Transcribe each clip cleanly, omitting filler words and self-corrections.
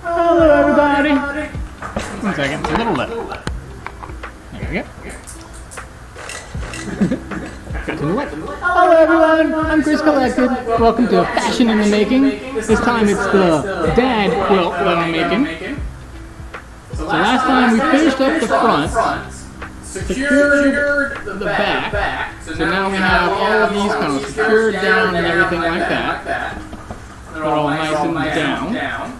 Hello, everybody. 1 second, a little left. There we go. Got to the left. Hello, everyone. I'm Chris Collected. Welcome to Fashion in the Making. This time it's the dad quilt that I'm making. So last time we finished up the front, secured the back. So now we have all of these kind of secured down and everything like that. They're all nice and down.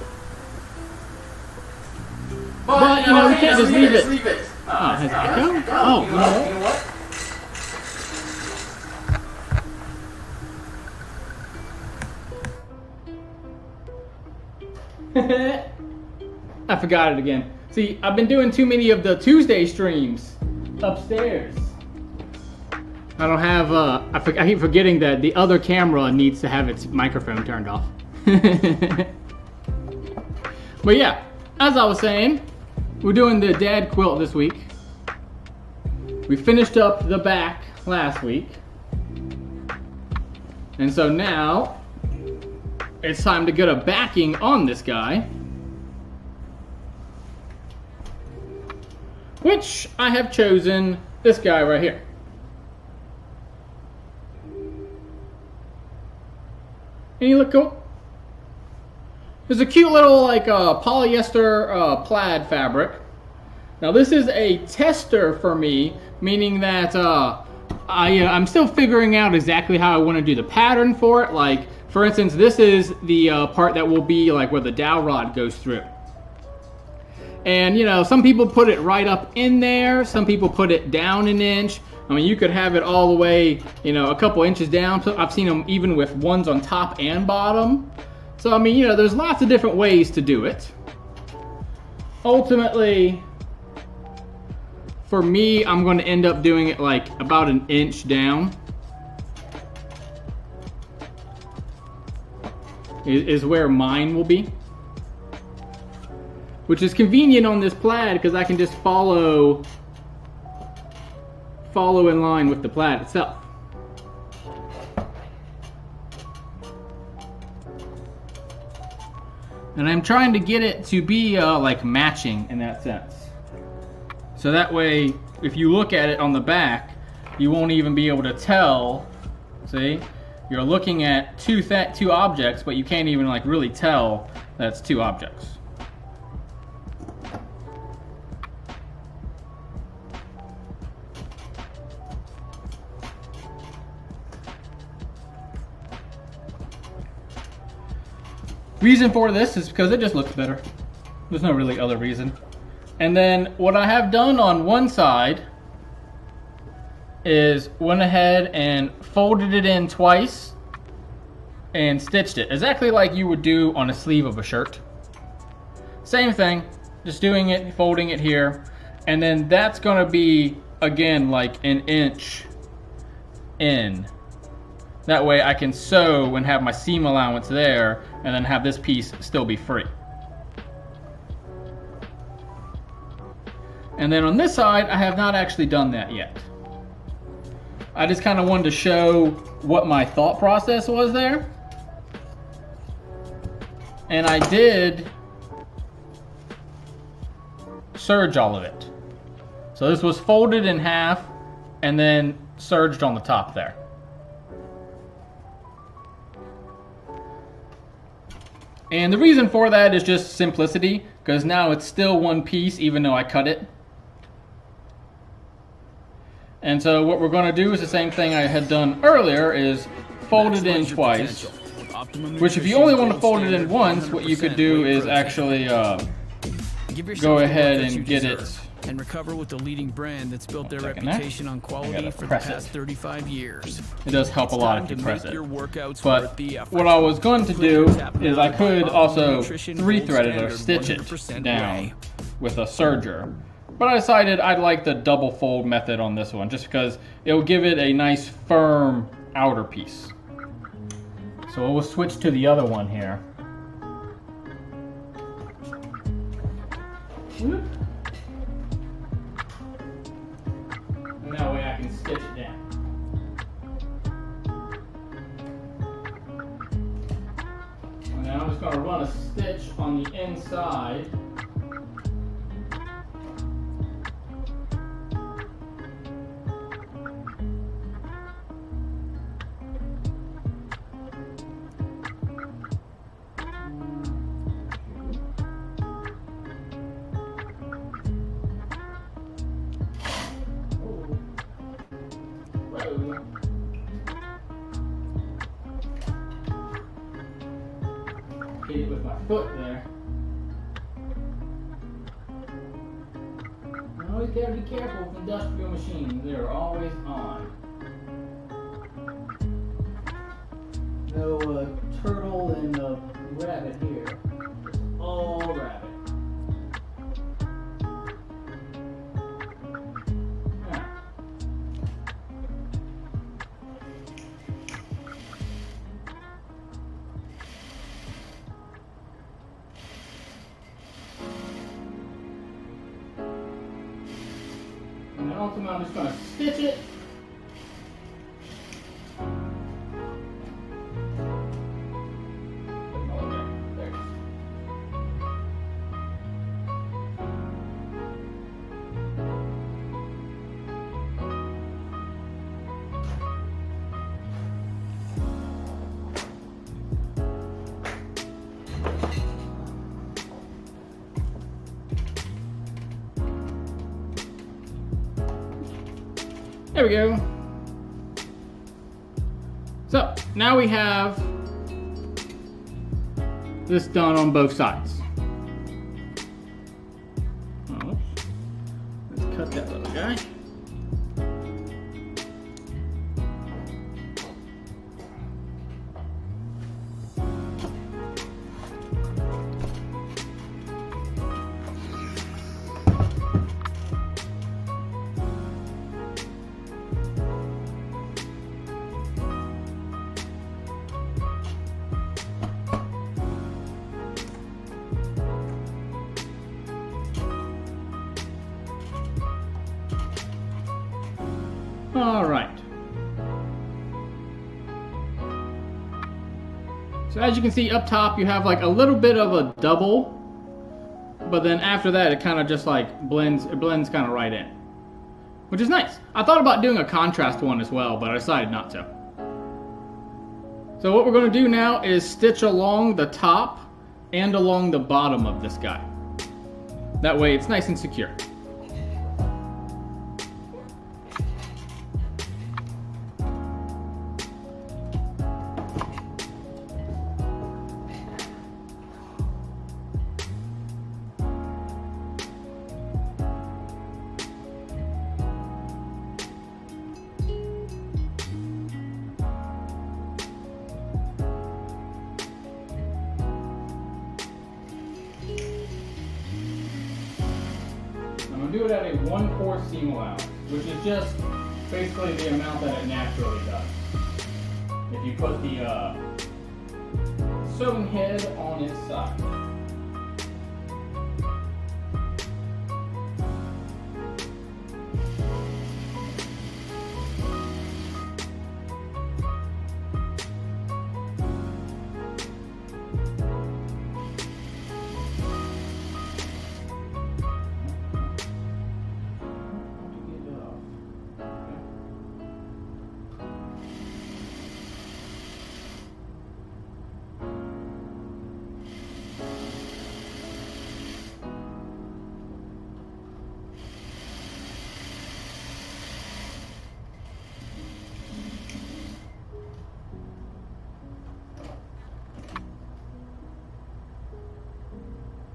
But, you know, we can't just leave it. Oh, has it echo? Oh, you know what? I forgot it again. See, I've been doing too many of the Tuesday streams upstairs. I don't have, I keep forgetting that the other camera needs to have its microphone turned off. But yeah, as I was saying, we're doing the dad quilt this week. We finished up the back last week. And so now, it's time to get a backing on this guy. Which I have chosen this guy right here. And he look cool? There's a cute little like polyester plaid fabric. Now this is a tester for me, meaning that I'm still figuring out exactly how I want to do the pattern for it. Like, for instance, this is the part that will be like where the dowel rod goes through. And you know, some people put it right up in there, some people put it down an inch. I mean, you could have it all the way, you know, a couple inches down. So I've seen them even with ones on top and bottom. So I mean, you know, there's lots of different ways to do it. Ultimately, for me, I'm going to end up doing it like about an inch down. Is where mine will be. Which is convenient on this plaid because I can just follow in line with the plaid itself. And I'm trying to get it to be like matching in that sense. So that way, if you look at it on the back, you won't even be able to tell. See? You're looking at two objects, but you can't even like really tell that's two objects. Reason for this is because it just looks better. There's no really other reason. And then what I have done on one side is went ahead and folded it in twice and stitched it exactly like you would do on a sleeve of a shirt. Same thing, just doing it, folding it here, and then that's gonna be again like an inch in. That way I can sew and have my seam allowance there and then have this piece still be free. And then on this side, I have not actually done that yet. I just kind of wanted to show what my thought process was there. And I did serge all of it. So this was folded in half and then serged on the top there. And the reason for that is just simplicity, because now it's still one piece even though I cut it. And so what we're going to do is the same thing I had done earlier, is fold it in twice. Which if you only want to fold it in once, what you could do is actually go ahead and get it. And recover with the leading brand that's built their reputation on quality for the past 35 years. It does help a lot if you press it. But what I was going to do is I could also 3-thread it or stitch it down with a serger. But I decided I'd like the double fold method on this one just because it'll give it a nice firm outer piece. So we'll switch to the other one here. Whoop. And that way I can stitch it down. And now I'm just going to run a stitch on the inside. Hit it with my foot there. You always gotta be careful with industrial machines. They're always on. No turtle and rabbit here. Just all rabbit. And then ultimately I'm just going to stitch it. There it is. There we go. So now we have this done on both sides. Oh, let's cut that little guy. All right. So as you can see up top, you have like a little bit of a double, but then after that, it kind of just like blends kind of right in, which is nice. I thought about doing a contrast one as well, but I decided not to. So what we're going to do now is stitch along the top and along the bottom of this guy. That way it's nice and secure. I'm going to do it at a 1/4 seam allowance, which is just basically the amount that it naturally does. If you put the sewing head on its side.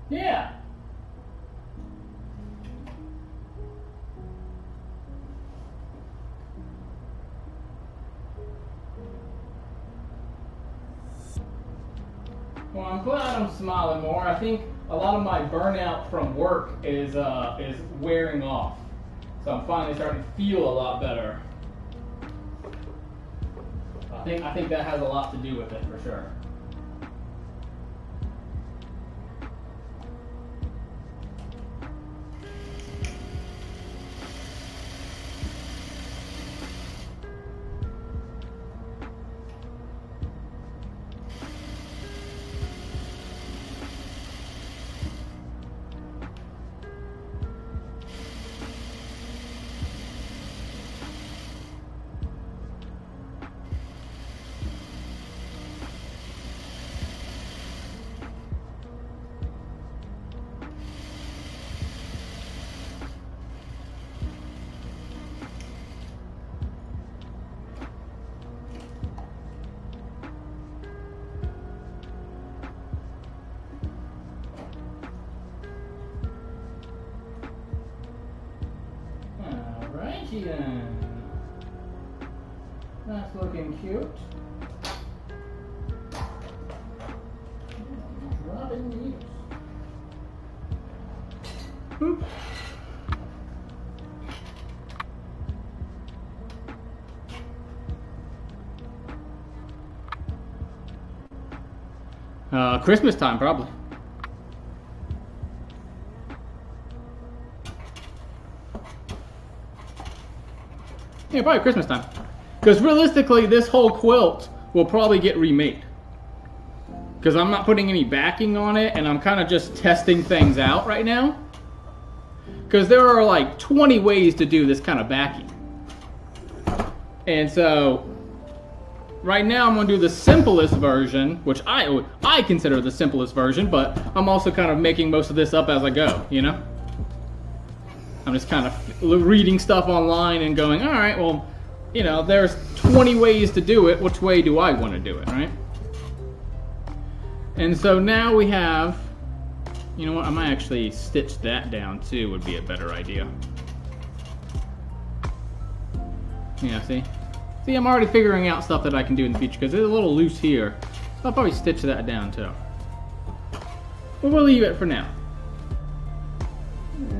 Yeah. Well, I'm glad I'm smiling more. I think a lot of my burnout from work is wearing off. So I'm finally starting to feel a lot better. I think that has a lot to do with it for sure. keychain. That's looking cute. Not in use. Oop. Christmas time, probably. Yeah, probably Christmas time. Because realistically, this whole quilt will probably get remade. Because I'm not putting any backing on it, and I'm kind of just testing things out right now. Because there are like 20 ways to do this kind of backing. And so, right now I'm going to do the simplest version, which I consider the simplest version, but I'm also kind of making most of this up as I go, you know? I'm just kind of reading stuff online and going, all right, well, you know, there's 20 ways to do it. Which way do I want to do it, right? And so now we have, you know what, I might actually stitch that down too, would be a better idea. Yeah, see? See, I'm already figuring out stuff that I can do in the future because it's a little loose here. So I'll probably stitch that down too. But we'll leave it for now.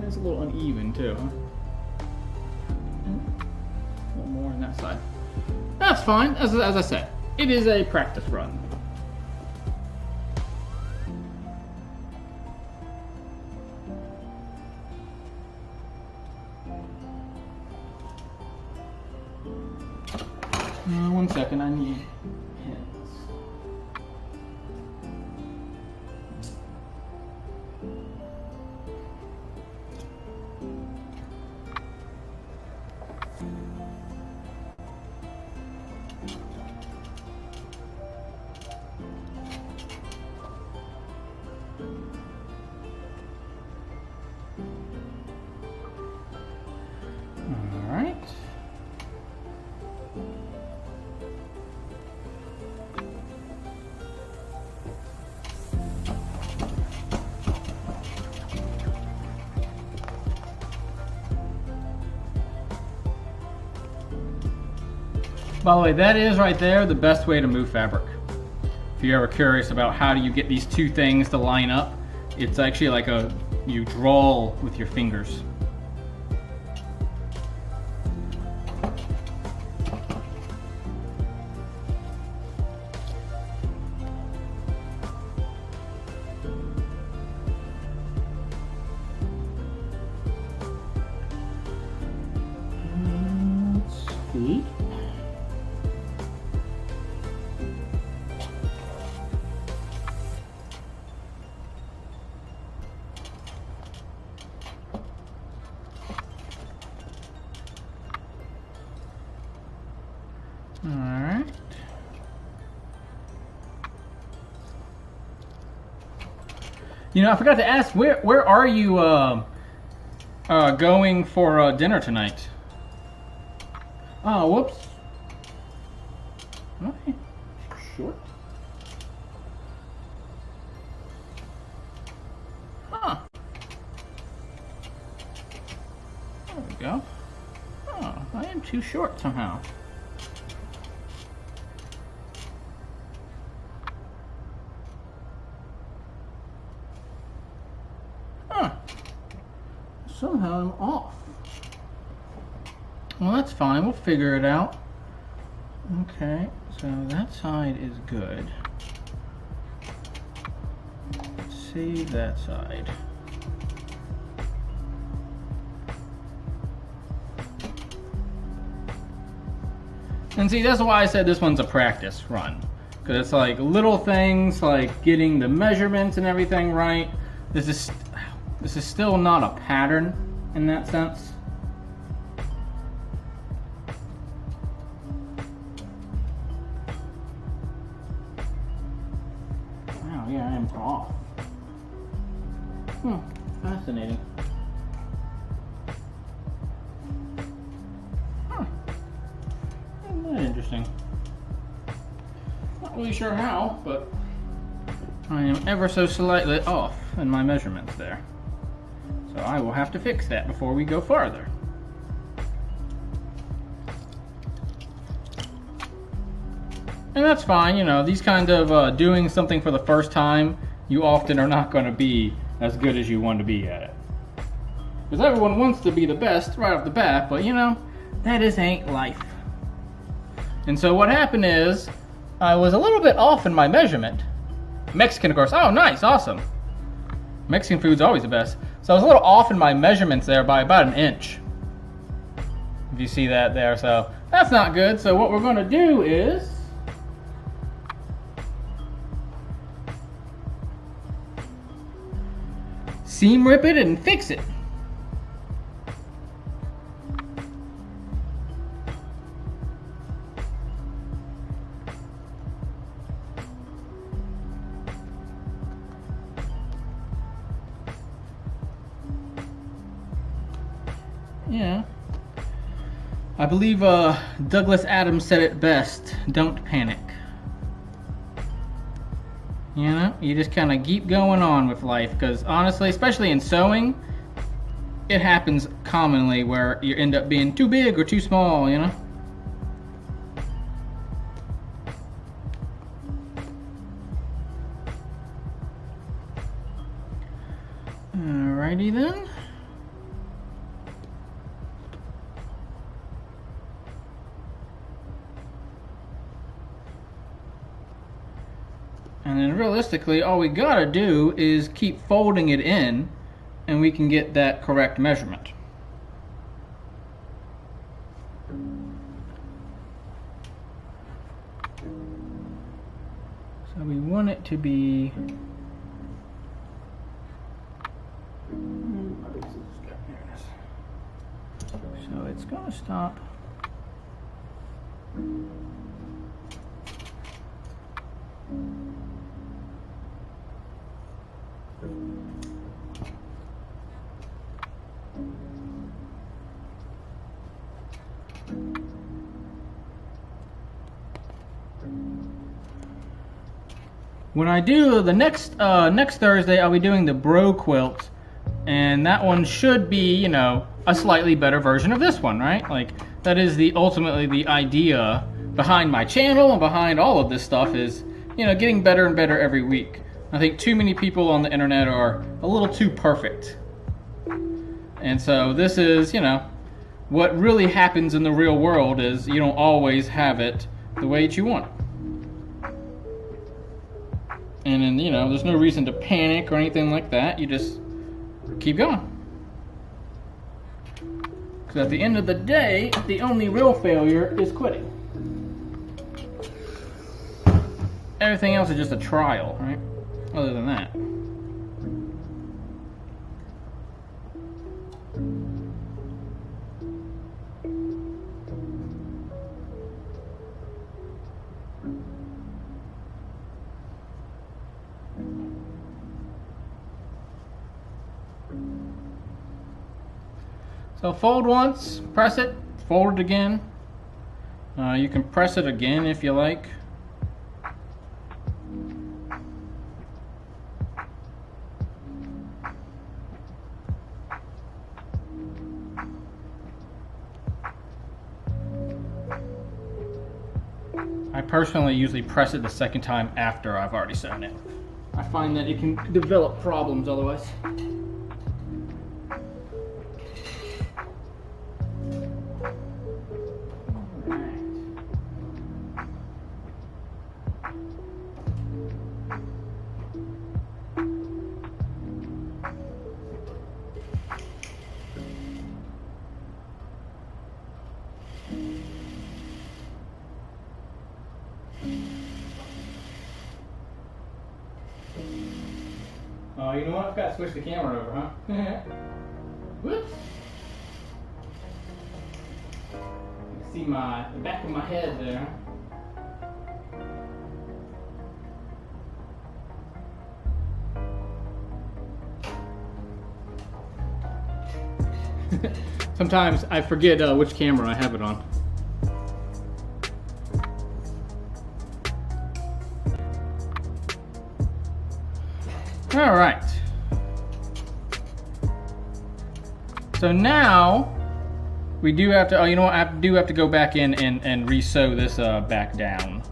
It's a little uneven too, huh? A little more on that side. That's fine, as I said. It is a practice run. One second, I need pins. All right. By the way, that is right there the best way to move fabric. If you're ever curious about how do you get these two things to line up, it's actually like you draw with your fingers. Let's see. Alright. You know, I forgot to ask, where are you going for dinner tonight? Oh, whoops. Okay. Short. Huh. There we go. Oh, I am too short somehow. Somehow I'm off. Well, that's fine. We'll figure it out. Okay, so that side is good. Let's save that side. And see, that's why I said this one's a practice run. Because it's like little things like getting the measurements and everything right. This is still not a pattern in that sense. Wow, yeah, I am off. Fascinating. Huh. Isn't that interesting? Not really sure how, but I am ever so slightly off in my measurements there. So I will have to fix that before we go farther. And that's fine, you know, these kinds of doing something for the first time, you often are not going to be as good as you want to be at it. Because everyone wants to be the best right off the bat, but you know, that just ain't life. And so what happened is, I was a little bit off in my measurement. Mexican, of course. Oh, nice, awesome. Mexican food's always the best. So I was a little off in my measurements there by about an inch. If you see that there, so that's not good. So what we're going to do is seam rip it and fix it. Yeah. I believe Douglas Adams said it best. Don't panic. You know, you just kind of keep going on with life, because honestly, especially in sewing, it happens commonly where you end up being too big or too small, you know? Alrighty then. And then realistically, all we gotta do is keep folding it in, and we can get that correct measurement. So we want it to be... So it's gonna stop. When I do the next Thursday, I'll be doing the bro quilt, and that one should be, you know, a slightly better version of this one, right? Like, that is ultimately the idea behind my channel and behind all of this stuff is, you know, getting better and better every week. I think too many people on the internet are a little too perfect. And so this is, you know, what really happens in the real world is you don't always have it the way that you want it. And then, you know, there's no reason to panic or anything like that. You just keep going. Because at the end of the day, the only real failure is quitting. Everything else is just a trial, right? Other than that. So fold once, press it, fold it again. You can press it again if you like. I personally usually press it the second time after I've already sewn it. I find that it can develop problems otherwise. Oh, you know what? I've got to switch the camera over, huh? Whoops. You can see the back of my head there. Sometimes I forget which camera I have it on. All right. So now we do have to. Oh, you know what? I do have to go back in and re-sew this back down.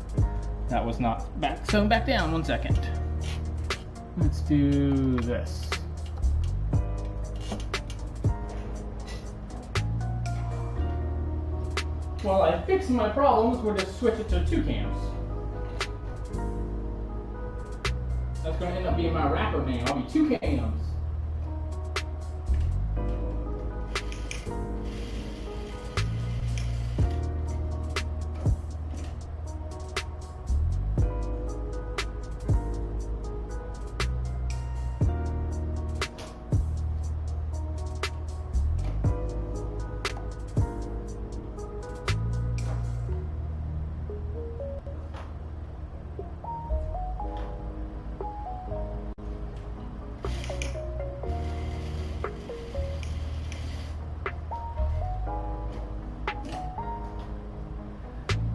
That was not sewn back down. 1 second. Let's do this. While I fix my problems, we'll just switch it to 2 cams. That's going to end up being my rapper name. I'll be 2 cams.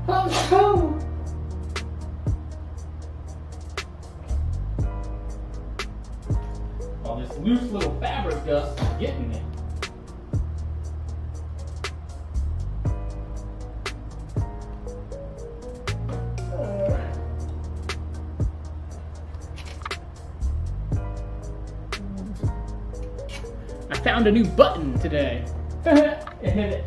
Oh, all this loose little fabric dust is getting me. I found a new button today. It hit it.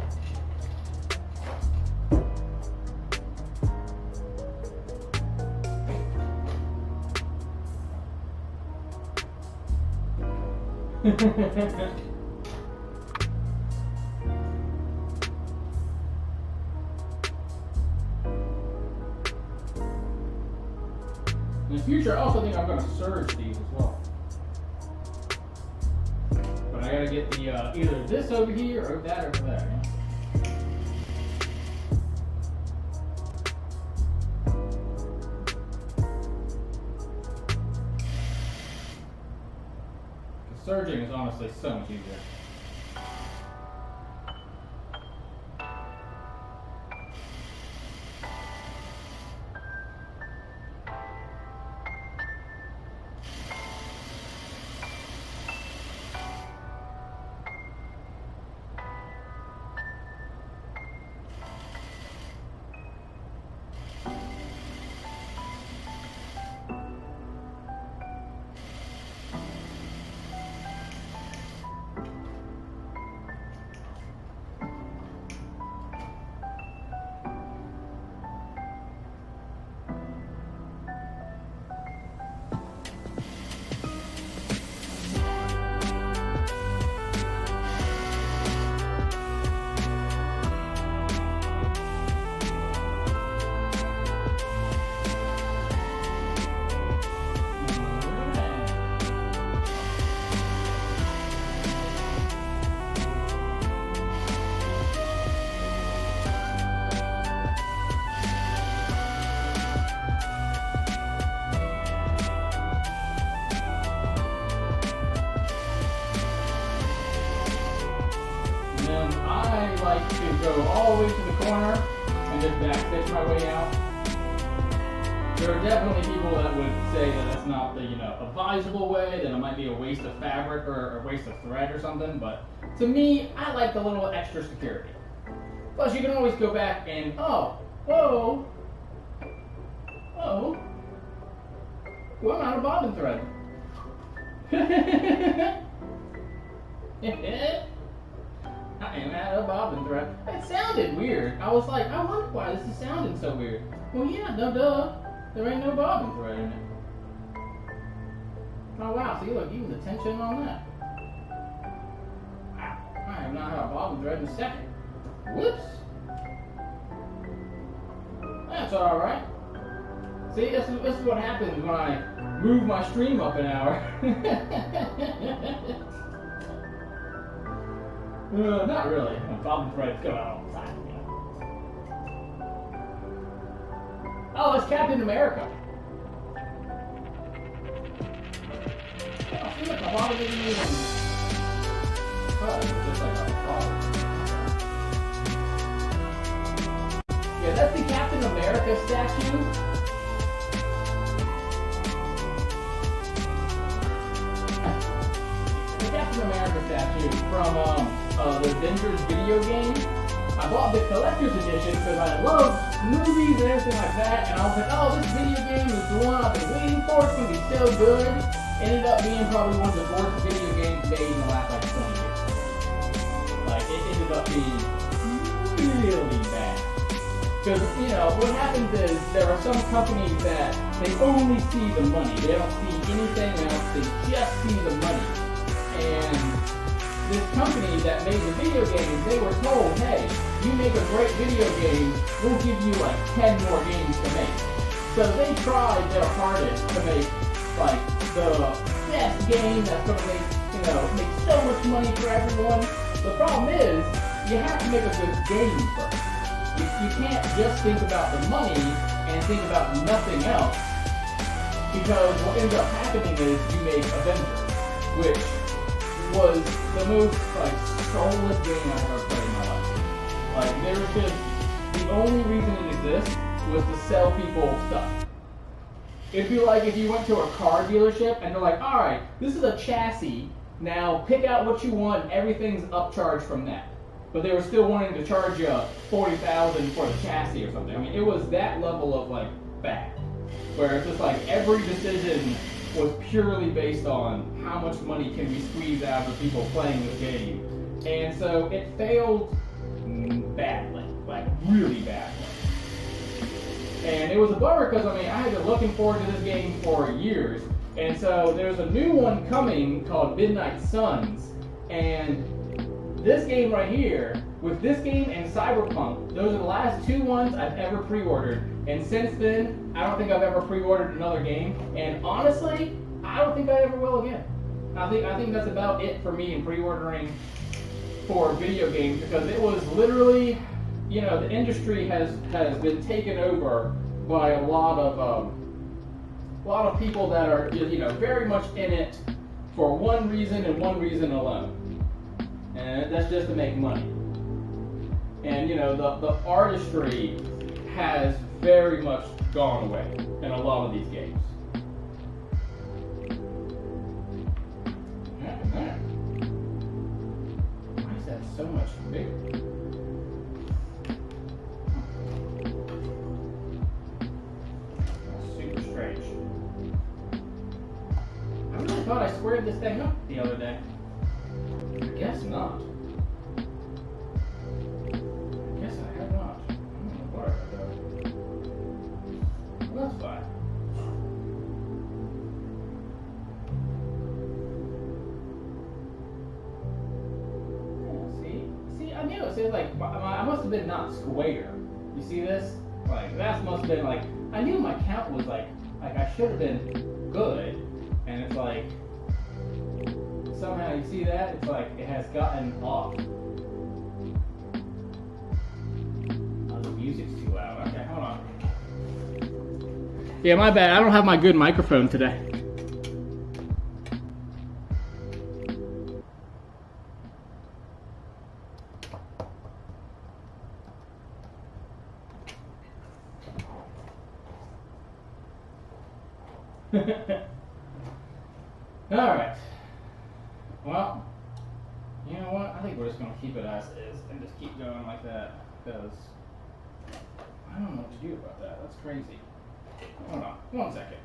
In the future, I also think I'm going to serge these as well. But I got to get the either this over here or that over there. Serging is honestly so much easier. Like to go all the way to the corner and just backstitch my way out. There are definitely people that would say that that's not the advisable way, that it might be a waste of fabric or a waste of thread or something, but to me, I like the little extra security. Plus you can always go back and well I'm out of bobbin thread. I am out of bobbin thread. It sounded weird. I was like, I wonder why this is sounding so weird. Well, yeah, duh. There ain't no bobbin thread in it. Oh wow, see, look, even the tension on that. Wow, I have not had a bobbin thread in a second. Whoops. That's alright. See, this is what happens when I move my stream up an hour. Not really. Bobbin threads go out all the time, Oh, it's Captain America. Oh, see, look, my bobbin isn't even... Oh, it's just like a bobbin. Yeah, that's the Captain America statue. The Captain America statue from the Avengers video game. I bought the collector's edition because I love movies and everything like that, and I was like, oh, this video game is the one I've been waiting for. It's gonna be so good. Ended up being probably one of the worst video games made in the last like 20 years. Like it ended up being really bad. Because what happens is there are some companies that they only see the money. They don't see anything else. They just see the money. And this company that made the video games, they were told, hey, you make a great video game, we'll give you like 10 more games to make. So they tried their hardest to make like the best game that's going to make so much money for everyone. The problem is, you have to make a good game first. You can't just think about the money and think about nothing else, because what ends up happening is you make Avengers, which was the most like soulless game I've ever played in my life. Like there was just the only reason it exists was to sell people stuff. It'd be like if you went to a car dealership and they're like, all right, this is a chassis. Now pick out what you want. And everything's upcharged from that. But they were still wanting to charge you $40,000 for the chassis or something. I mean, it was that level of like bad, where it's just like every decision was purely based on how much money can we squeeze out of people playing this game. And so it failed badly, like really badly. And it was a bummer because, I mean, I had been looking forward to this game for years. And so there's a new one coming called Midnight Suns. And this game right here, with this game and Cyberpunk, those are the last two ones I've ever pre-ordered. And since then, I don't think I've ever pre-ordered another game. And honestly, I don't think I ever will again. I think that's about it for me in pre-ordering for video games, because it was literally, the industry has been taken over by a lot of people that are very much in it for one reason and one reason alone, and that's just to make money. And the artistry has very much gone away in a lot of these games. Why is that so much bigger? I thought I squared this thing up the other day. I guess not. I guess I have not. I don't know what I done. Well, that's fine. Yeah, see, I knew it. See, like, I must have been not square. You see this? Like, that must have been like, I knew my count was like I should have been good. And it's like, somehow you see that? It's like it has gotten off. Oh, the music's too loud. Okay, hold on. Yeah, my bad. I don't have my good microphone today. Alright. Well, you know what? I think we're just going to keep it as is and just keep going like that, because I don't know what to do about that. That's crazy. Hold on. 1 second.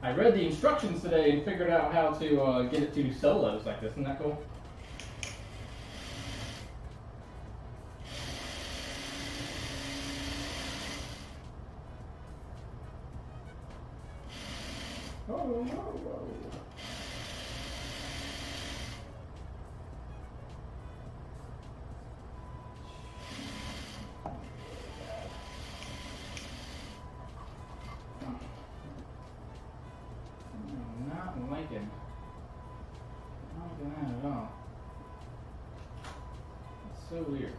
I read the instructions today and figured out how to get it to do solos like this. Isn't that cool? Whoa, whoa, whoa. Not liking that at all. It's so weird.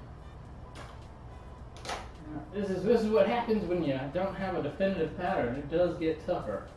Now, this is what happens when you don't have a definitive pattern. It does get tougher.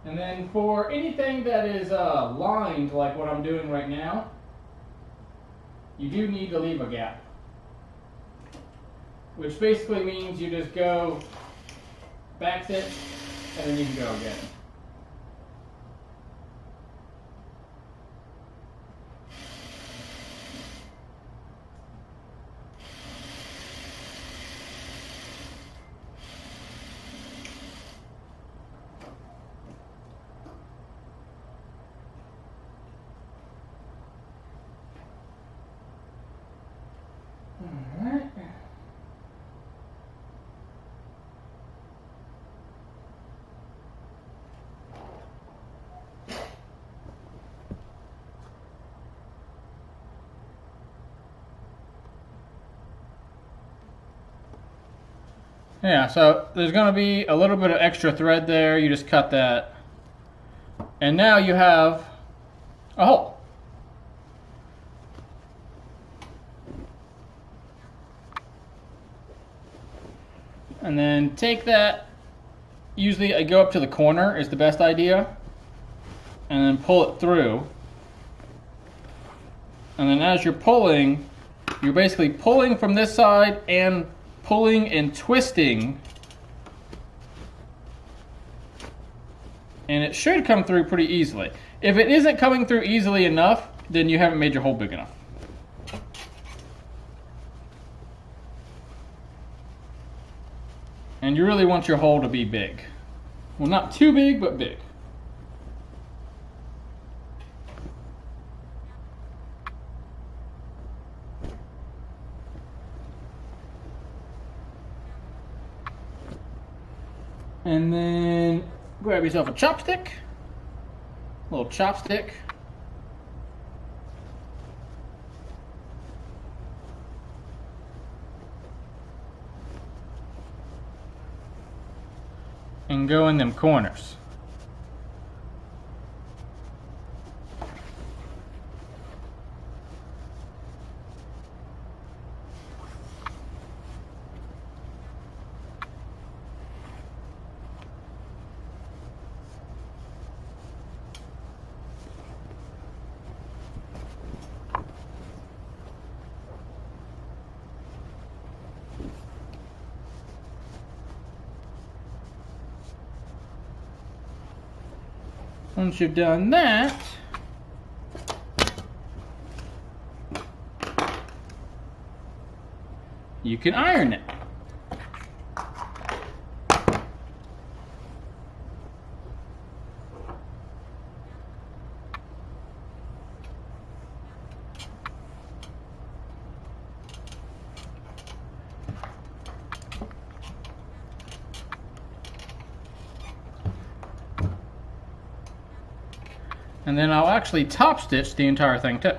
And then for anything that is lined like what I'm doing right now, you do need to leave a gap. Which basically means you just go back stitch and then you can go again. Alright. Yeah, so there's going to be a little bit of extra thread there. You just cut that. And now you have a hole. And then take that, usually I go up to the corner is the best idea, and then pull it through. And then as you're pulling, you're basically pulling from this side and pulling and twisting. And it should come through pretty easily. If it isn't coming through easily enough, then you haven't made your hole big enough. And you really want your hole to be big. Well, not too big, but big. And then grab yourself a chopstick, a little chopstick. And go in them corners. Once you've done that, you can iron it. And then I'll actually top stitch the entire thing too.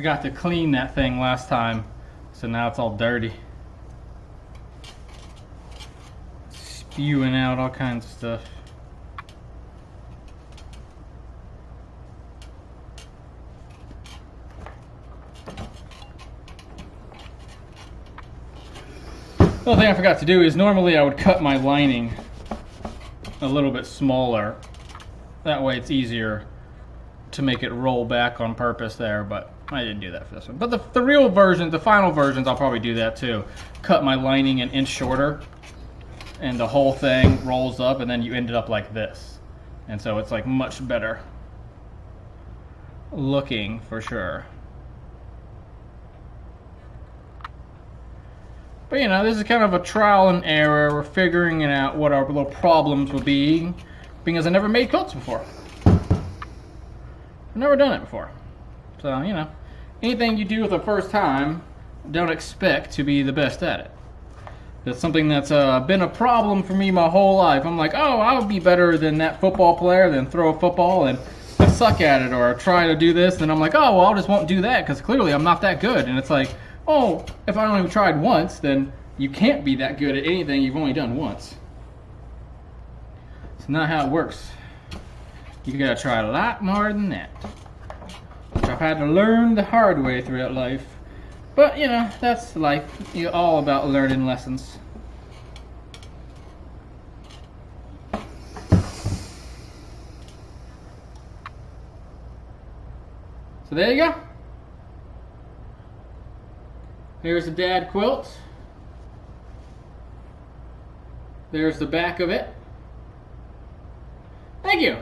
Forgot to clean that thing last time, so now it's all dirty. Spewing out all kinds of stuff. The other thing I forgot to do is normally I would cut my lining a little bit smaller. That way it's easier to make it roll back on purpose there, but I didn't do that for this one. But the real version, the final versions, I'll probably do that too. Cut my lining an inch shorter, and the whole thing rolls up, and then you end it up like this. And so it's like much better looking for sure. But you know, this is kind of a trial and error. We're figuring out what our little problems will be, being as I never made quilts before. I've never done it before. So, you know, anything you do for the first time, don't expect to be the best at it. It's something that's been a problem for me my whole life. I'm like, oh, I would be better than that football player, than throw a football, and I suck at it, or try to do this, and I'm like, oh, well, I just won't do that, because clearly I'm not that good. And it's like, oh, if I only tried once, then you can't be that good at anything you've only done once. It's not how it works. You gotta try a lot more than that. Which I've had to learn the hard way throughout life. But, you know, that's life. You're all about learning lessons. So there you go. Here's the dad quilt. There's the back of it. Thank you.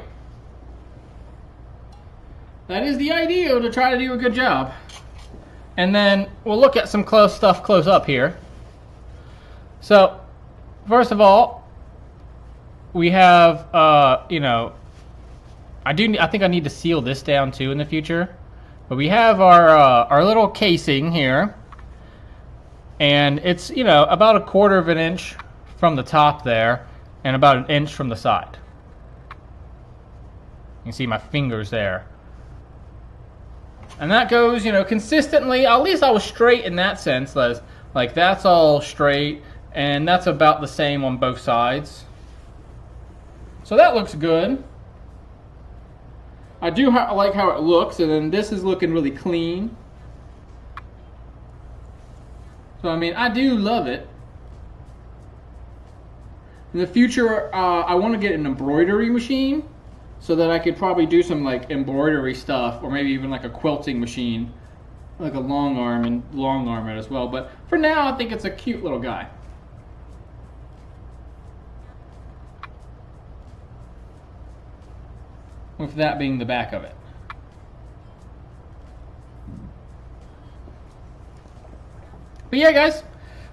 That is the idea, to try to do a good job. And then we'll look at some stuff close up here. So, first of all, we have, you know, I think I need to seal this down too in the future. But we have our little casing here. And it's, you know, about 1/4 of an inch from the top there, and about 1 inch from the side. You can see my fingers there. And that goes, you know, consistently. At least I was straight in that sense. Like that's all straight, and that's about the same on both sides. So that looks good. I do like how it looks, and then this is looking really clean. So, I mean, I do love it. In the future, I want to get an embroidery machine so that I could probably do some like embroidery stuff, or maybe even like a quilting machine, like a long arm it as well. But for now, I think it's a cute little guy. With that being the back of it. But yeah, guys,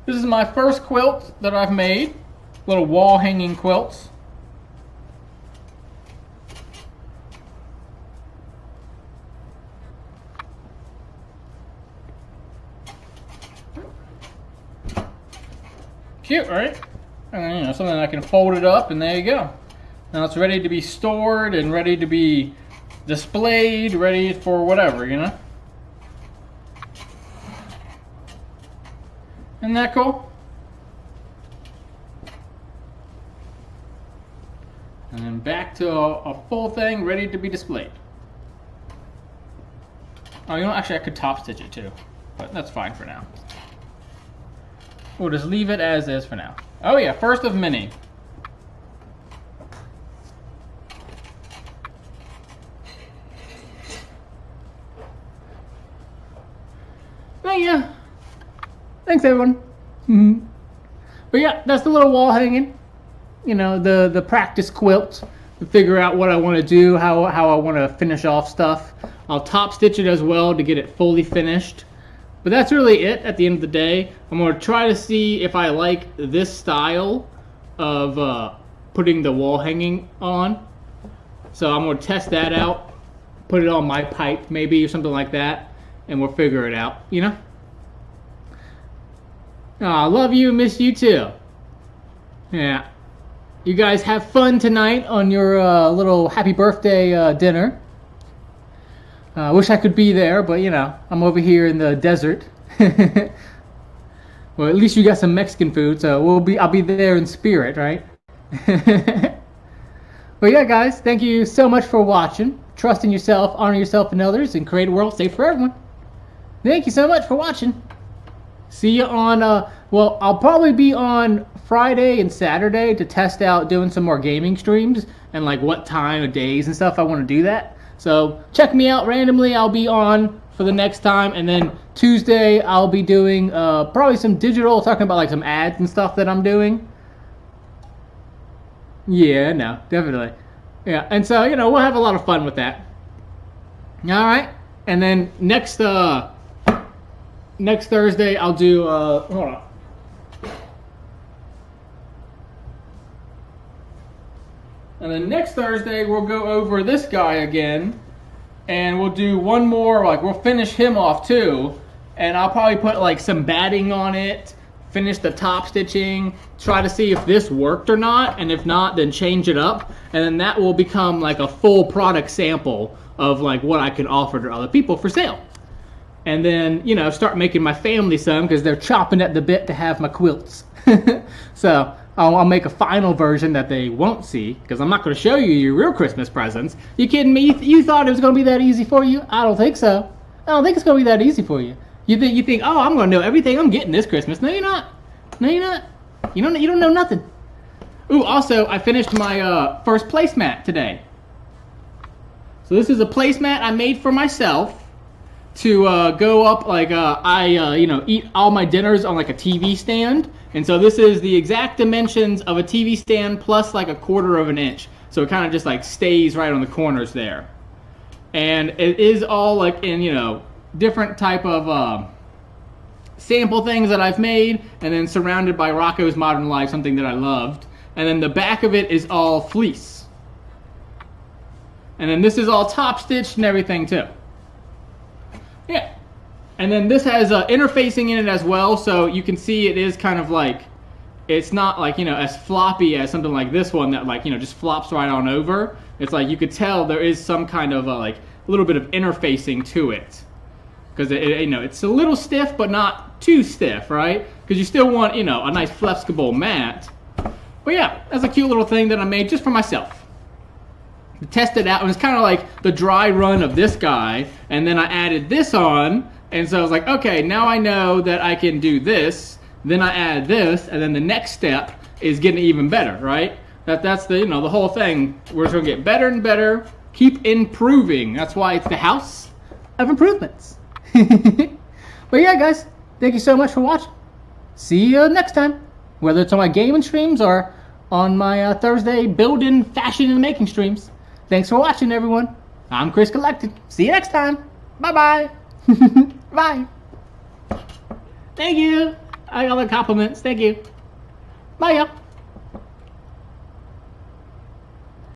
this is my first quilt that I've made. Little wall hanging quilts. Cute, right? And you know, something I can fold it up, and there you go. Now it's ready to be stored and ready to be displayed, ready for whatever, you know? Isn't that cool? And then back to a full thing ready to be displayed. Oh, you know, actually I could top stitch it too, but that's fine for now. We'll just leave it as is for now. Oh yeah, first of many. Thank you. Thanks, everyone. But yeah, that's the little wall hanging. You know, the practice quilt to figure out what I want to do, how I want to finish off stuff. I'll top stitch it as well to get it fully finished. But that's really it at the end of the day. I'm going to try to see if I like this style of putting the wall hanging on. So I'm going to test that out, put it on my pipe maybe or something like that, and we'll figure it out, you know? I love you, miss you too. Yeah. You guys have fun tonight on your little happy birthday dinner. I wish I could be there, but you know, I'm over here in the desert. Well, at least you got some Mexican food, so I'll be there in spirit, right? But yeah, guys, thank you so much for watching. Trust in yourself, honor yourself and others, and create a world safe for everyone. Thank you so much for watching. See you on, well, I'll probably be on Friday and Saturday to test out doing some more gaming streams and like what time of days and stuff I want to do that. So check me out randomly. I'll be on for the next time, and then Tuesday I'll be doing probably some digital, talking about like some ads and stuff that I'm doing. Yeah, no, definitely. Yeah, and so, you know, we'll have a lot of fun with that. All right, and then next Thursday I'll do hold on. And then next Thursday we'll go over this guy again, and we'll do one more, like we'll finish him off too, and I'll probably put like some batting on it, finish the top stitching, try to see if this worked or not, and if not, then change it up, and then that will become like a full product sample of like what I can offer to other people for sale. And then, you know, start making my family some, because they're chomping at the bit to have my quilts. So I'll make a final version that they won't see, because I'm not going to show you your real Christmas presents. You kidding me? You thought it was going to be that easy for you? I don't think so. I don't think it's going to be that easy for you. You think, oh, I'm going to know everything I'm getting this Christmas. No, you're not. No, you're not. You don't know nothing. Ooh, also, I finished my first placemat today. So this is a placemat I made for myself to go up, like you know, eat all my dinners on like a TV stand. And so this is the exact dimensions of a TV stand plus like 1/4 of an inch. So it kind of just like stays right on the corners there. And it is all like in, you know, different type of sample things that I've made, and then surrounded by Rocco's Modern Life, something that I loved. And then the back of it is all fleece. And then this is all top stitched and everything too. Yeah. And then this has interfacing in it as well, so you can see it is kind of like, it's not like, you know, as floppy as something like this one that, like, you know, just flops right on over. It's like you could tell there is some kind of like a little bit of interfacing to it, because you know, it's a little stiff but not too stiff, right? Because you still want, you know, a nice flexible mat. But yeah, that's a cute little thing that I made just for myself. Test it out, and it's kind of like the dry run of this guy, and then I added this on, and so I was like, okay, now I know that I can do this, then I add this, and then the next step is getting even better, right? That's the, you know, the whole thing. We're just gonna get better and better, keep improving. That's why it's the house of improvements. But yeah, guys, thank you so much for watching. See you next time, whether it's on my gaming streams or on my Thursday building, fashion, and making streams. Thanks for watching, everyone. I'm Chris Collected. See you next time. Bye-bye. Bye. Thank you. I got all the compliments. Thank you. Bye, y'all.